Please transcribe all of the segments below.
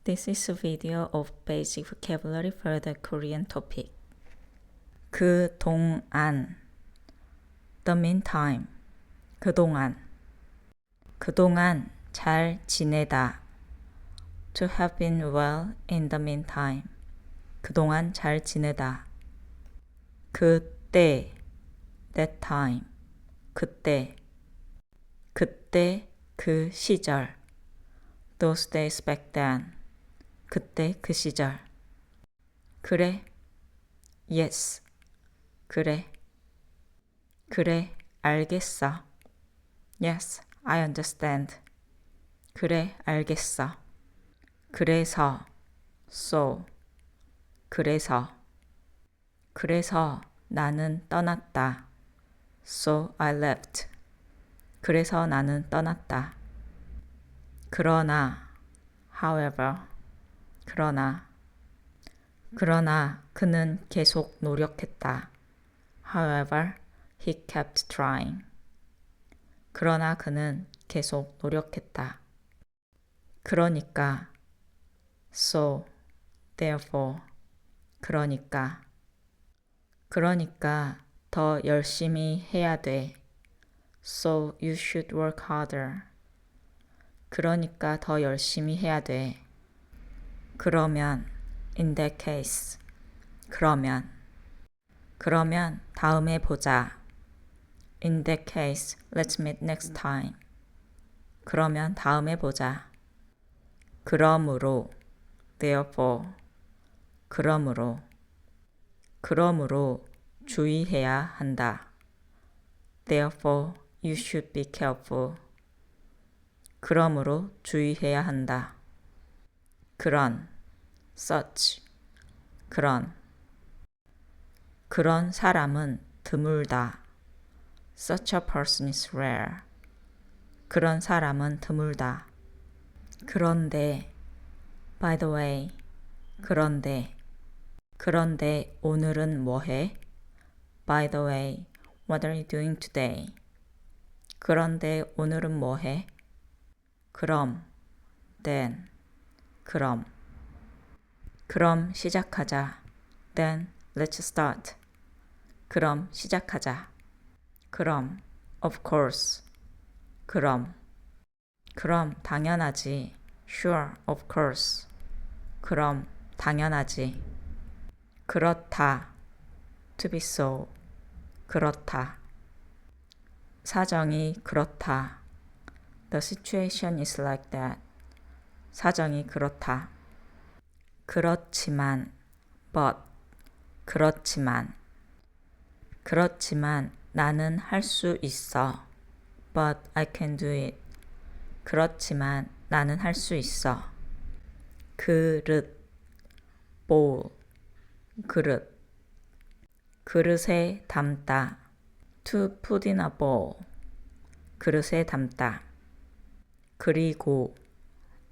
This is a video of basic vocabulary for the Korean topic. 그동안, the meantime, 그동안, 그동안 잘 지내다, to have been well in the meantime, 그동안 잘 지내다. 그때, that time, 그때, 그때 그 시절, those days back then, 그때 그 시절. 그래, yes, 그래, 그래, 알겠어. Yes, I understand. 그래, 알겠어. 그래서, so, 그래서, 그래서 나는 떠났다. So I left. 그래서 나는 떠났다. 그러나, however, 그러나 그는 계속 노력했다. However, he kept trying. 그러나 그는 계속 노력했다. 그러니까, so, therefore, 그러니까 더 열심히 해야 돼. So you should work harder. 그러니까 더 열심히 해야 돼. 그러면, in that case, 그러면 다음에 보자. In that case, let's meet next time. 그러면 다음에 보자. 그러므로, therefore, 그러므로 주의해야 한다. Therefore, you should be careful. 그러므로 주의해야 한다. 그런, such, 그런 사람은 드물다. Such a person is rare. 그런 사람은 드물다. 그런데, by the way, 그런데 오늘은 뭐 해? By the way, what are you doing today? 그런데 오늘은 뭐 해? 그럼, then, 그럼 시작하자. Then, let's start. 그럼 시작하자. 그럼, of course. 그럼 당연하지. Sure, of course. 그럼 당연하지. 그렇다. To be so. 그렇다. 사정이 그렇다. The situation is like that. 사정이 그렇다. 그렇지만, but, 그렇지만 나는 할 수 있어. But I can do it. 그렇지만 나는 할 수 있어. 그릇, bowl, 그릇에 담다. To put in a bowl. 그릇에 담다. 그리고,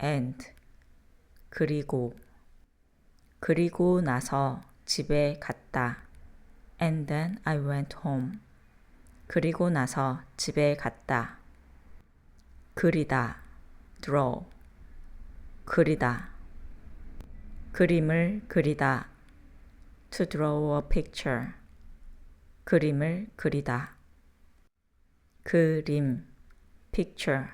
and, 그리고 나서 집에 갔다. And then I went home. 그리고 나서 집에 갔다. 그리다, draw, 그림을 그리다. To draw a picture. 그림을 그리다. 그림, picture,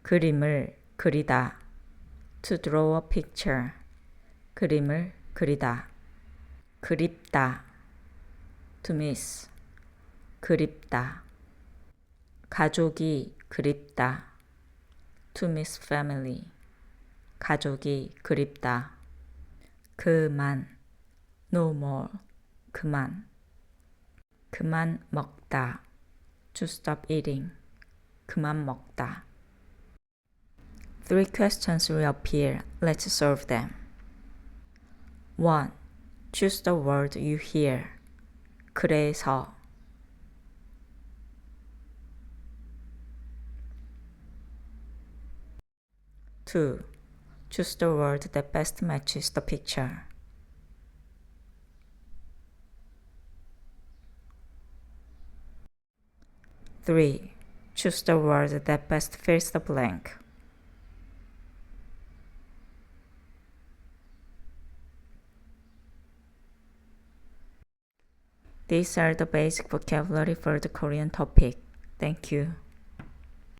그림을 그리다. To draw a picture. 그림을 그리다. 그립다. To miss. 그립다. 가족이 그립다. To miss family. 가족이 그립다. 그만. No more. 그만 먹다. To stop eating. 그만 먹다. Three questions will appear. Let's solve them. 1. Choose the word you hear. 그래서. 2. Choose the word that best matches the picture. 3. Choose the word that best fills the blank. These are the basic vocabulary for the Korean topic. Thank you.